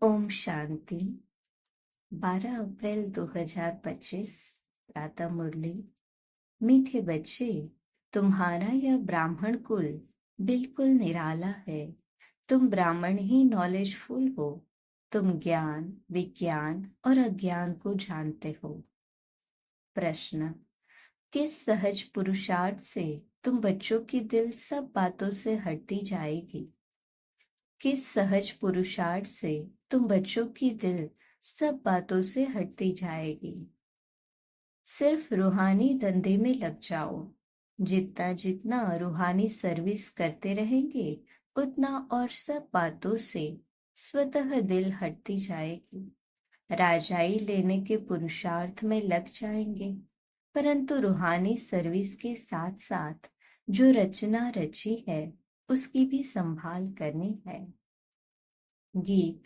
ओम शांति। 12 अप्रैल 2025 प्रातः मुरली। मीठे बच्चे, तुम्हारा यह ब्राह्मण कुल बिल्कुल निराला है। तुम ब्राह्मण ही नॉलेजफुल हो। तुम ज्ञान, विज्ञान और अज्ञान को जानते हो। प्रश्न: किस सहज पुरुषार्थ से तुम बच्चों की दिल सब बातों से हटती जाएगी? किस सहज पुरुषार्थ से तुम बच्चों की दिल सब बातों से हटती जाएगी? सिर्फ रूहानी धंधे में लग जाओ। जितना जितना रूहानी सर्विस करते रहेंगे, उतना और सब बातों से स्वतः दिल हटती जाएगी। राजाई लेने के पुरुषार्थ में लग जाएंगे, परंतु रूहानी सर्विस के साथ साथ जो रचना रची है उसकी भी संभाल करनी है। गीत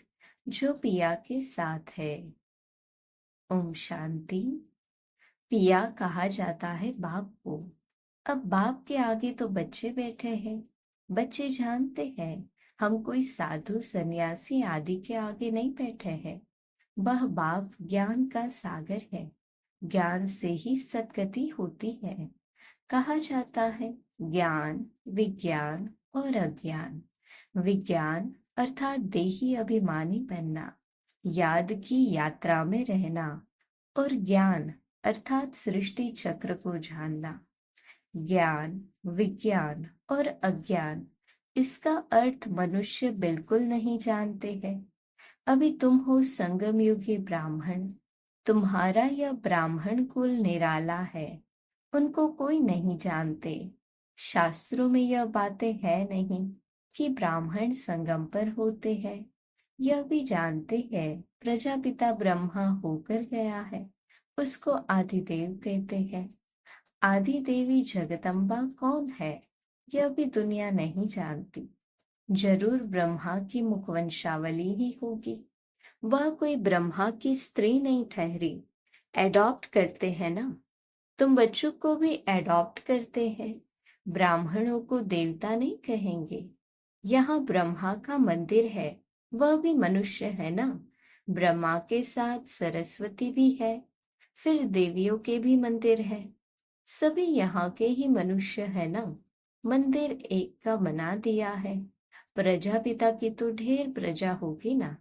जो पिया के साथ है। ओम शांति। पिया कहा जाता है बाप को। अब बाप के आगे तो बच्चे बैठे हैं। बच्चे जानते हैं हम कोई साधु सन्यासी आदि के आगे नहीं बैठे हैं। वह बाप ज्ञान का सागर है। ज्ञान से ही सद्गति होती है। कहा जाता है ज्ञान, विज्ञान और अज्ञान। विज्ञान अर्थात देही अभिमानी बनना, याद की यात्रा में रहना, और ज्ञान अर्थात सृष्टि चक्र को जानना। ज्ञान, विज्ञान और अज्ञान, इसका अर्थ मनुष्य बिल्कुल नहीं जानते हैं। अभी तुम हो संगम युगी ब्राह्मण। तुम्हारा यह ब्राह्मण कुल निराला है। उनको कोई नहीं जानते। शास्त्रों में यह बातें है नहीं कि ब्राह्मण संगम पर होते हैं। यह भी जानते हैं प्रजापिता ब्रह्मा होकर गया है, उसको आदिदेव कहते हैं। आदि देवी जगदम्बा कौन है, यह भी दुनिया नहीं जानती। जरूर ब्रह्मा की मुखवंशावली ही होगी। वह कोई ब्रह्मा की स्त्री नहीं ठहरी। एडॉप्ट करते हैं ना। तुम बच्चों को भी एडॉप्ट करते हैं। ब्राह्मणों को देवता नहीं कहेंगे। यहाँ ब्रह्मा का मंदिर है, वह भी मनुष्य है ना। ब्रह्मा के साथ सरस्वती भी है, फिर देवियों के भी मंदिर है। सभी यहाँ के ही मनुष्य है ना। मंदिर एक का बना दिया है। प्रजापिता की तो ढेर प्रजा होगी ना,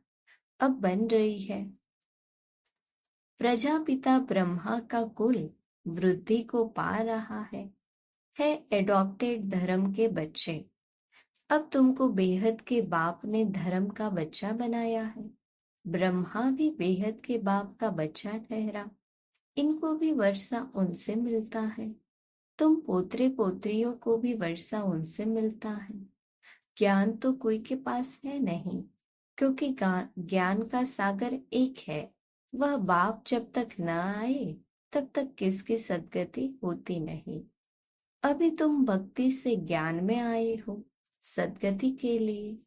अब बन रही है। प्रजापिता ब्रह्मा का कुल वृद्धि को पा रहा है एडॉप्टेड धर्म के बच्चे। अब तुमको बेहद के बाप ने धर्म का बच्चा बनाया है। ब्रह्मा भी बेहद के बाप का बच्चा ठहरा। इनको भी वर्षा उनसे मिलता है। तुम पोतरे पोत्रियों को भी वर्षा उनसे मिलता है। ज्ञान तो कोई के पास है नहीं, क्योंकि ज्ञान का सागर एक है। वह बाप जब तक न आए तब तक किसकी सद्गति होती नहीं। अभी तुम भक्ति से ज्ञान में आए हो, सद्गति के लिए।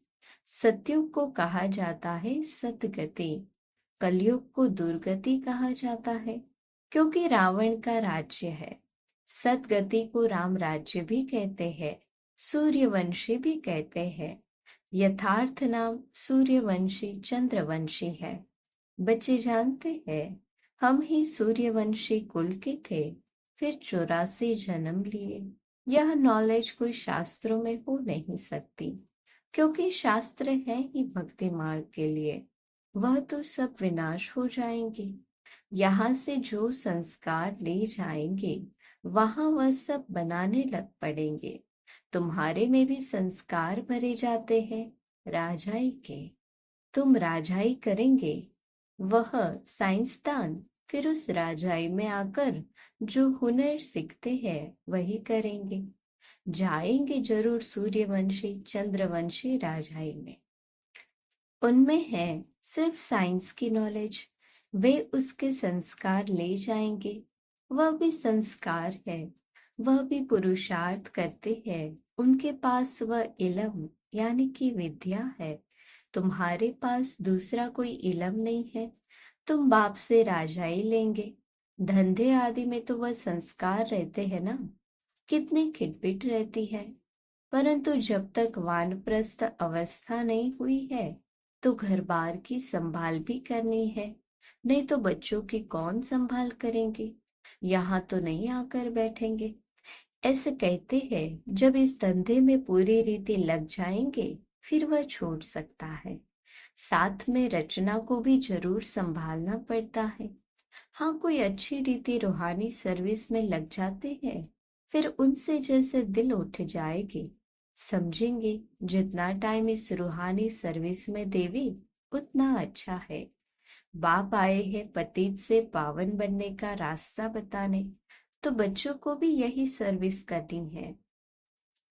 सतयुग को कहा जाता है सद्गति। कलयुग को दुर्गति कहा जाता है, क्योंकि रावण का राज्य है। सद्गति को राम राज्य भी कहते हैं, सूर्यवंशी भी कहते हैं। यथार्थ नाम सूर्यवंशी चंद्रवंशी है। बच्चे जानते हैं हम ही सूर्यवंशी कुल के थे, फिर 84 जन्म लिए। यह नॉलेज कोई शास्त्रों में हो नहीं सकती, क्योंकि शास्त्र है ही भक्ति मार्ग के लिए। वह तो सब विनाश हो जाएंगे। यहाँ से जो संस्कार ले जाएंगे वहां वह सब बनाने लग पड़ेंगे। तुम्हारे में भी संस्कार भरे जाते हैं राजाई के। तुम राजाई करेंगे, वह साइंसदान फिर उस राजाई में आकर जो हुनर सीखते हैं वही करेंगे। जाएंगे जरूर सूर्यवंशी चंद्रवंशी राजाई में। उनमें है सिर्फ साइंस की नॉलेज, वे उसके संस्कार ले जाएंगे। वह भी संस्कार है, वह भी पुरुषार्थ करते हैं। उनके पास वह इल्म यानी कि विद्या है। तुम्हारे पास दूसरा कोई इल्म नहीं है। तुम बाप से राजाई लेंगे। धंधे आदि में तो वह संस्कार रहते हैं ना, कितनी खिटपिट रहती है। परंतु जब तक वानप्रस्थ अवस्था नहीं हुई है तो घर बार की संभाल भी करनी है, नहीं तो बच्चों की कौन संभाल करेंगे, यहाँ तो नहीं आकर बैठेंगे। ऐसे कहते हैं जब इस धंधे में पूरी रीति लग जाएंगे फिर वह छोड़ सकता है। साथ में रचना को भी जरूर संभालना पड़ता है। हाँ, कोई अच्छी रीति रूहानी सर्विस में लग जाते हैं, फिर उनसे जैसे दिल उठ जाएगी। समझेंगे जितना टाइम इस रूहानी सर्विस में देवी उतना अच्छा है। बाप आए हैं पतित से पावन बनने का रास्ता बताने, तो बच्चों को भी यही सर्विस करनी है।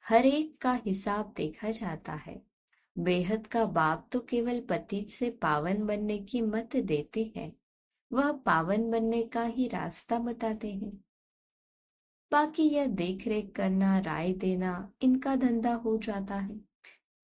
हर एक का हिसाब देखा जाता है। बेहद का बाप तो केवल पतित से पावन बनने की मत देते हैं, वह पावन बनने का ही रास्ता बताते हैं। बाकी यह देख रेख करना, राय देना इनका धंधा हो जाता है।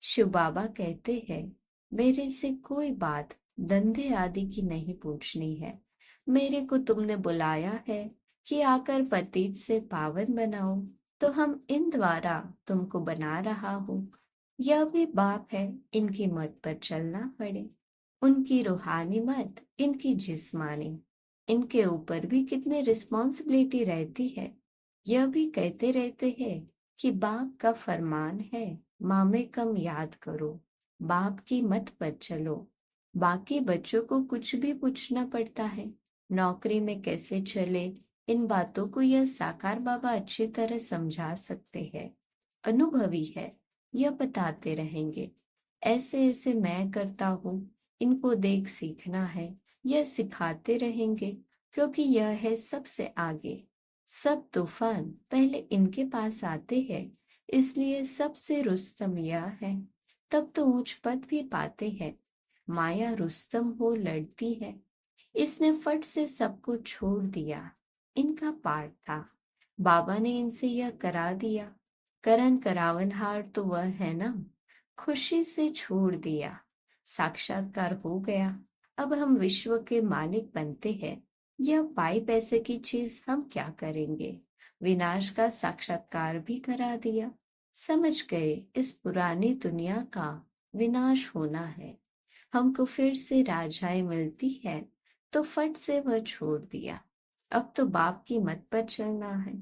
शिव बाबा कहते हैं मेरे से कोई बात धंधे आदि की नहीं पूछनी है। मेरे को तुमने बुलाया है कि आकर पतित से पावन बनाओ, तो हम इन द्वारा तुमको बना रहा हूँ। यह भी बाप है, इनकी मत पर चलना पड़े। उनकी रूहानी मत, इनकी जिस्मानी, इनके ऊपर भी कितनी रिस्पॉन्सिबिलिटी रहती है। यह भी कहते रहते हैं कि बाप का फरमान है मामे कम याद करो, बाप की मत पर चलो। बाकी बच्चों को कुछ भी पूछना पड़ता है, नौकरी में कैसे चले, इन बातों को यह साकार बाबा अच्छी तरह समझा सकते हैं। अनुभवी है, यह बताते रहेंगे। ऐसे ऐसे मैं करता हूँ, इनको देख सीखना है, यह सिखाते रहेंगे, क्योंकि यह है सबसे आगे। सब तूफान पहले इनके पास आते हैं, इसलिए सबसे रुस्तम यह है। तब तो ऊंच पद भी पाते हैं। माया रुस्तम हो लड़ती है, इसने फट से सबको छोड़ दिया। इनका पाठ था, बाबा ने इनसे यह करा दिया। करण करावनहार तो वह है ना, खुशी से छोड़ दिया। साक्षात्कार हो गया। अब हम विश्व के मालिक बनते हैं। यह पाई पैसे की चीज हम क्या करेंगे। विनाश का साक्षात्कार भी करा दिया। समझ गए इस पुरानी दुनिया का विनाश होना है। हमको फिर से राजाएं मिलती है, तो फट से वह छोड़ दिया। अब तो बाप की मत पर चलना है।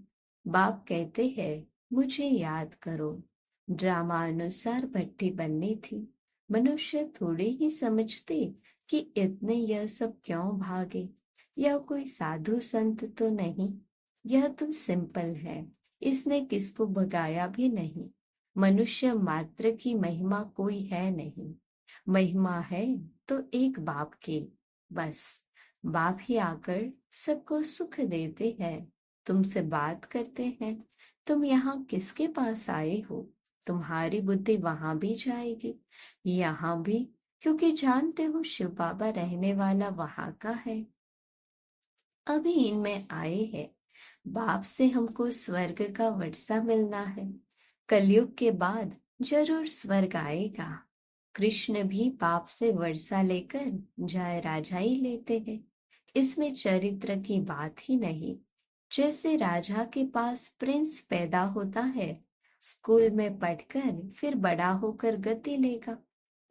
बाप कहते हैं मुझे याद करो। ड्रामा अनुसार भट्टी बननी थी। मनुष्य थोड़े ही समझते कि इतने यह सब क्यों भागे। यह कोई साधु संत तो नहीं, यह तो सिंपल है। इसने किसको भगाया भी नहीं। मनुष्य मात्र की महिमा कोई है नहीं। महिमा है तो एक बाप की, बस। बाप ही आकर सबको सुख देते हैं, तुमसे बात करते हैं। तुम यहाँ किसके पास आए हो, तुम्हारी बुद्धि वहां भी जाएगी, यहाँ भी, क्योंकि जानते हो शिव बाबा रहने वाला वहां का है। अभी इनमें आए हैं। बाप से हमको स्वर्ग का वर्षा मिलना है। कलयुग के बाद जरूर स्वर्ग आएगा। कृष्ण भी बाप से वर्षा लेकर जय राजा ही लेते हैं। इसमें चरित्र की बात ही नहीं। जैसे राजा के पास प्रिंस पैदा होता है, स्कूल में पढ़कर फिर बड़ा होकर गति लेगा।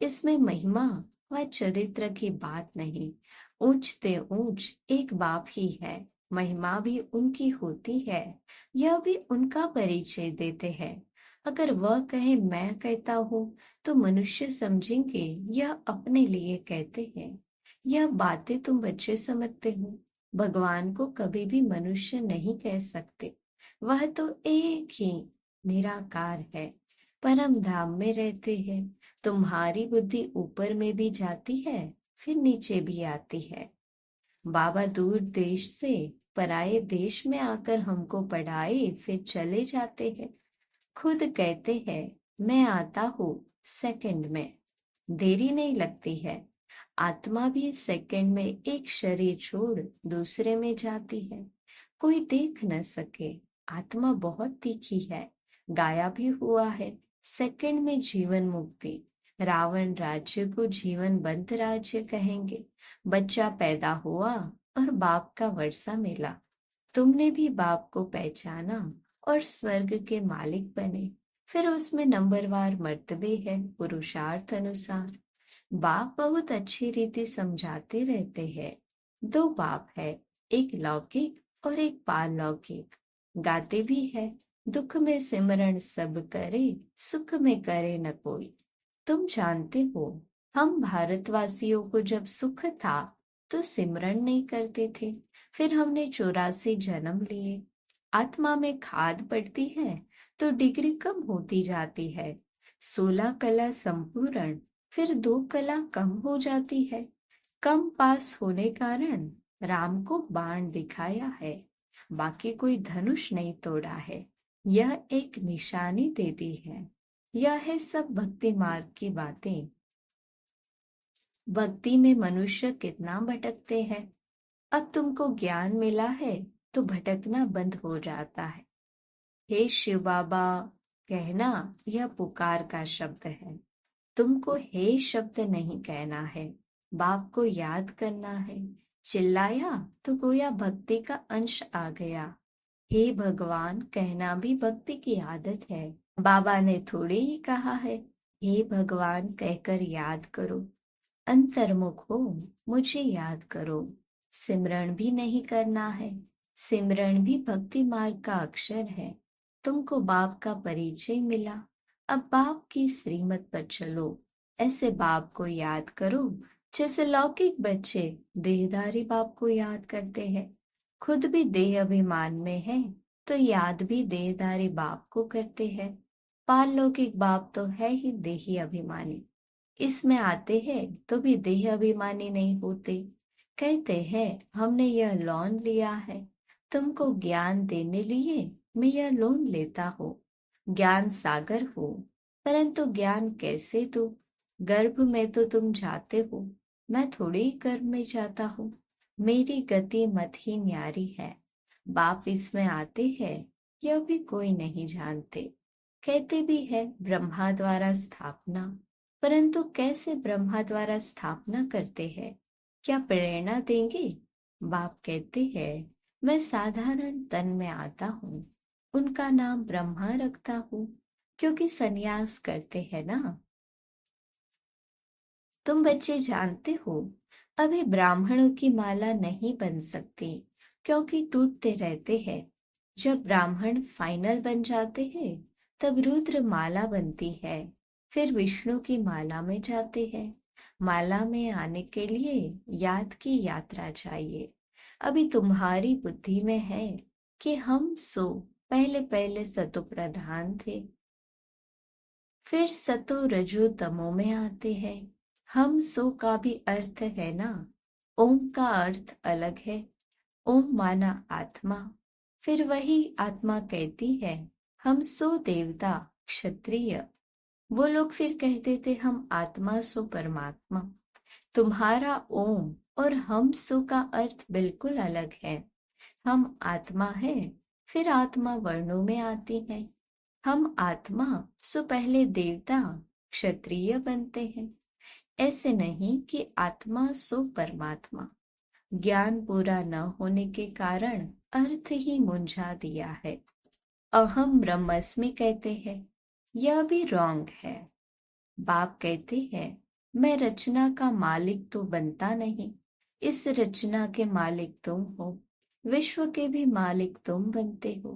इसमें महिमा व चरित्र की बात नहीं। ऊंचते ऊंच एक बाप ही है, महिमा भी उनकी होती है। यह भी उनका परिचय देते हैं। अगर वह कहे मैं कहता हूँ, तो मनुष्य समझेंगे यह अपने लिए कहते हैं। यह बातें तुम बच्चे समझते हो। भगवान को कभी भी मनुष्य नहीं कह सकते। वह तो एक ही निराकार है, परम धाम में रहते हैं। तुम्हारी बुद्धि ऊपर में भी जाती है, फिर नीचे भी आती है। बाबा दूर देश से पराये देश में आकर हमको पढ़ाए, फिर चले जाते हैं। खुद कहते हैं मैं आता हूँ सेकंड में, देरी नहीं लगती है। आत्मा भी सेकंड में एक शरीर छोड़ दूसरे में जाती है। कोई देख न सके। आत्मा बहुत तीखी है, गाया भी हुआ है। सेकंड में जीवन मुक्ति। रावण राज्य को जीवन बंद राज्य कहेंगे। बच्चा पैदा हुआ और बाप का वर्षा मिला। तुमने भी बाप को पहचाना और स्वर्ग के मालिक बने। फिर उसमें नंबरवार मर्तबे है पुरुषार्थ अनुसार। बाप बहुत अच्छी रीति समझाते रहते हैं। दो बाप है, एक लौकिक और एक पारलौकिक। गाते भी है, दुख में सिमरण सब करे, सुख में करे न कोई। तुम जानते हो, हम भारतवासियों को जब सुख था तो सिमरण नहीं करते थे। फिर हमने 84 जन्म लिए। आत्मा में खाद पड़ती है तो डिग्री कम होती जाती है। 16 कला संपूर्ण, फिर 2 कला कम हो जाती है। कम पास होने कारण राम को बाण दिखाया है, बाकी कोई धनुष नहीं तोड़ा है। यह एक निशानी दे दी है। यह है सब भक्ति मार्ग की बातें। भक्ति में मनुष्य कितना भटकते हैं। अब तुमको ज्ञान मिला है तो भटकना बंद हो जाता है। हे शिव बाबा कहना यह पुकार का शब्द है। तुमको हे शब्द नहीं कहना है, बाप को याद करना है। चिल्लाया तो गोया भक्ति का अंश आ गया। हे भगवान कहना भी भक्ति की आदत है। बाबा ने थोड़े ही कहा है हे भगवान कहकर याद करो। अंतर्मुख हो, मुझे याद करो। सिमरण भी नहीं करना है। सिमरण भी भक्ति मार्ग का अक्षर है। तुमको बाप का परिचय मिला, अब बाप की श्रीमत पर चलो। ऐसे बाप को याद करो जैसे लौकिक बच्चे देहधारी बाप को याद करते हैं। खुद भी देह अभिमान में है तो याद भी देहधारी बाप को करते हैं। पारलौकिक बाप तो है ही देही अभिमानी। इसमें आते हैं तो भी देह अभिमानी नहीं होते। कहते हैं हमने यह लोन लिया है, तुमको ज्ञान देने लिए मैं यह लोन लेता हूँ। ज्ञान सागर हो, परंतु ज्ञान कैसे दूं? गर्भ में तो तुम जाते हो, मैं थोड़ी ही गर्भ में जाता हूँ। मेरी गति मत ही न्यारी है। बाप इसमें आते हैं यह भी कोई नहीं जानते। कहते भी है ब्रह्मा द्वारा स्थापना, परंतु कैसे ब्रह्मा द्वारा स्थापना करते हैं? क्या प्रेरणा देंगे? बाप कहते हैं मैं साधारण तन में आता हूँ, उनका नाम ब्रह्मा रखता हूँ, क्योंकि सन्यास करते हैं ना। तुम बच्चे जानते हो अभी ब्राह्मणों की माला नहीं बन सकती, क्योंकि टूटते रहते हैं। जब ब्राह्मण फाइनल बन जाते हैं तब रुद्र माला बनती है। फिर विष्णु की माला में जाते हैं। माला में आने के लिए याद की यात्रा चाहिए। अभी तुम्हारी बुद्धि में है कि हम सो पहले पहले सतो प्रधान थे, फिर सतो रजो तमो में आते हैं। हम सो का भी अर्थ है ना। ओम का अर्थ अलग है। ओम माना आत्मा। फिर वही आत्मा कहती है हम सो देवता क्षत्रिय। वो लोग फिर कहते थे हम आत्मा सो परमात्मा। तुम्हारा ओम और हम सो का अर्थ बिल्कुल अलग है। हम आत्मा है, फिर आत्मा वर्णों में आती है। हम आत्मा सो पहले देवता क्षत्रिय बनते हैं। ऐसे नहीं कि आत्मा सो परमात्मा। ज्ञान पूरा न होने के कारण अर्थ ही मुंझा दिया है। अहम ब्रह्मस्मि कहते हैं, यह भी रॉन्ग है। बाप कहते हैं मैं रचना का मालिक तो बनता नहीं, इस रचना के मालिक तुम हो। विश्व के भी मालिक तुम बनते हो।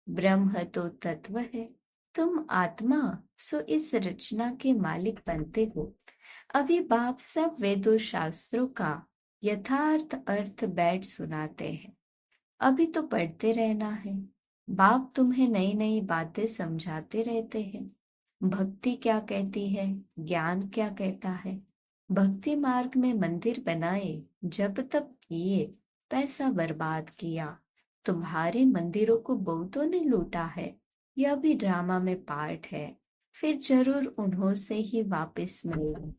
ब्रह्म तो तत्व है, तुम आत्मा सो इस रचना के मालिक बनते हो। अभी बाप सब वेदों शास्त्रों का यथार्थ अर्थ बैठ सुनाते हैं। अभी तो पढ़ते रहना है। बाप तुम्हें नई नई बातें समझाते रहते हैं। भक्ति क्या कहती है, ज्ञान क्या कहता है। भक्ति मार्ग में मंदिर बनाए, जब तब किए, पैसा बर्बाद किया। तुम्हारे मंदिरों को बहुतों ने लूटा है। यह भी ड्रामा में पार्ट है, फिर जरूर उन्हों से ही वापस मिलेगा।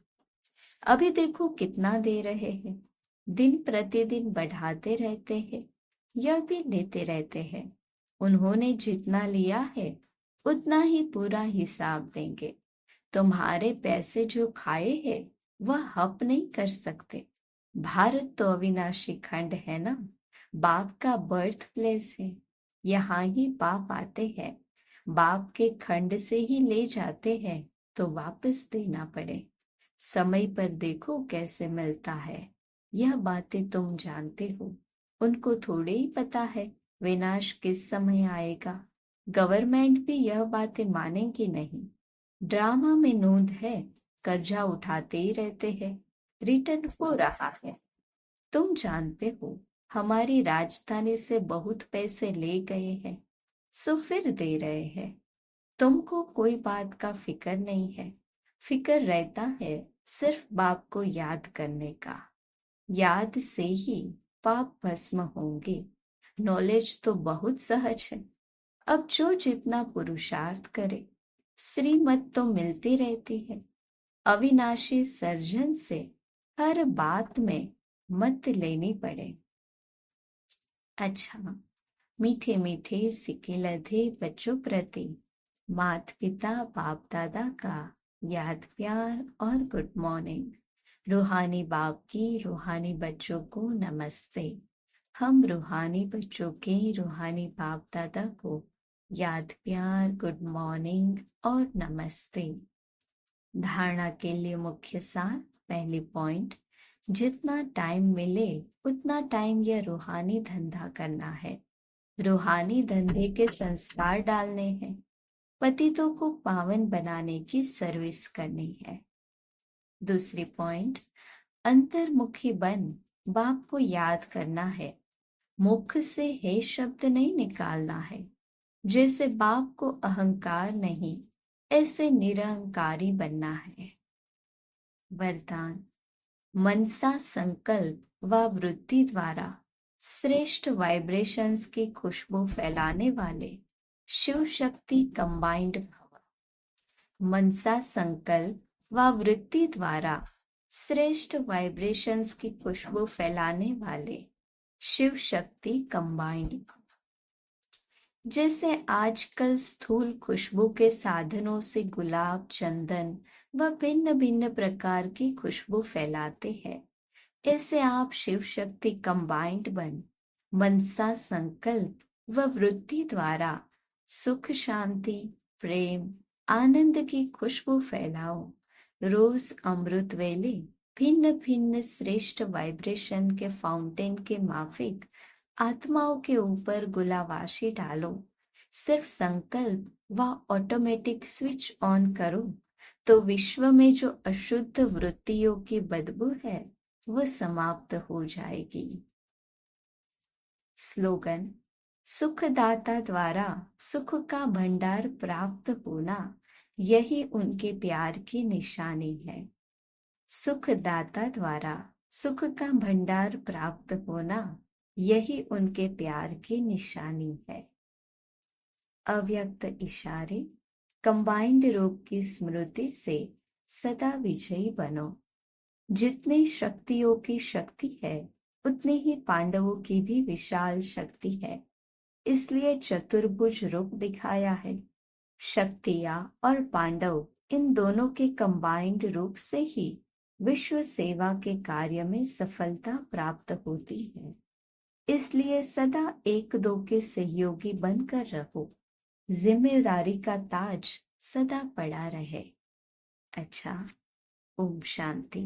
अभी देखो कितना दे रहे हैं, दिन प्रतिदिन बढ़ाते रहते हैं, यह भी लेते रहते हैं। उन्होंने जितना लिया है उतना ही पूरा हिसाब देंगे। तुम्हारे पैसे जो खाए हैं वह हप नहीं कर सकते। भारत तो अविनाशी खंड है ना, बाप का बर्थ प्लेस है। यहाँ ही बाप आते हैं, बाप के खंड से ही ले जाते हैं तो वापस देना पड़े। समय पर देखो कैसे मिलता है। यह बातें तुम जानते हो, उनको थोड़े ही पता है विनाश किस समय आएगा। गवर्नमेंट भी यह बातें मानेगी नहीं। ड्रामा में नोंद है, कर्जा उठाते ही रहते हैं, रिटर्न हो रहा है। तुम जानते हो हमारी राजधानी से बहुत पैसे ले गए हैं, सो फिर दे रहे हैं। तुमको कोई बात का फिक्र नहीं है। फिक्र रहता है सिर्फ बाप को याद करने का। याद से ही पाप भस्म होंगे। नॉलेज तो बहुत सहज है। अब जो जितना पुरुषार्थ करे, श्रीमत तो मिलती रहती है। अविनाशी सर्जन से हर बात में मत लेनी पड़े। अच्छा, मीठे मीठे सिके लधे बच्चों प्रति माता पिता बाप दादा का याद प्यार और गुड मॉर्निंग। रूहानी बाप की रूहानी बच्चों को नमस्ते। हम रूहानी बच्चों के रूहानी बाप दादा को याद प्यार गुड मॉर्निंग और नमस्ते। धारणा के लिए मुख्य सार। पहली पॉइंट, जितना टाइम मिले उतना टाइम यह रूहानी धंधा करना है। रूहानी धंधे के संस्कार डालने हैं। पतितों को पावन बनाने की सर्विस करनी है। दूसरी पॉइंट, अंतर्मुखी बन बाप को याद करना है। मुख से हे शब्द नहीं निकालना है। जैसे बाप को अहंकार नहीं, ऐसे निरहंकारी बनना है। वरदान, मनसा संकल्प व वृत्ति द्वारा श्रेष्ठ वाइब्रेशंस की खुशबू फैलाने वाले शिव शक्ति कंबाइंड भव। मनसा संकल्प व वृत्ति द्वारा श्रेष्ठ वाइब्रेशंस की खुशबू फैलाने वाले शिव शक्ति कंबाइंड भव। जैसे आजकल स्थूल खुशबू के साधनों से गुलाब, चंदन व भिन्न भिन्न प्रकार की खुशबू फैलाते हैं, ऐसे आप शिव शक्ति कंबाइंड बन मनसा संकल्प व वृत्ति द्वारा सुख, शांति, प्रेम, आनंद की खुशबू फैलाओ। रोज अमृत वेले भिन्न भिन्न श्रेष्ठ वाइब्रेशन के फाउंटेन के माफिक आत्माओं के ऊपर गुलावाशी डालो। सिर्फ संकल्प व ऑटोमेटिक स्विच ऑन करो तो विश्व में जो अशुद्ध वृत्तियों की बदबू है वो समाप्त हो जाएगी। स्लोगन, सुखदाता द्वारा सुख का भंडार प्राप्त होना यही उनके प्यार की निशानी है। सुखदाता द्वारा सुख का भंडार प्राप्त होना यही उनके प्यार की निशानी है। अव्यक्त इशारे, कंबाइंड रूप की स्मृति से सदा विजयी बनो। जितनी शक्तियों की शक्ति है उतनी ही पांडवों की भी विशाल शक्ति है, इसलिए चतुर्भुज रूप दिखाया है। शक्तियां और पांडव इन दोनों के कंबाइंड रूप से ही विश्व सेवा के कार्य में सफलता प्राप्त होती है। इसलिए सदा एक दो के सहयोगी बनकर रहो। जिम्मेदारी का ताज सदा पड़ा रहे। अच्छा, ओम शांति।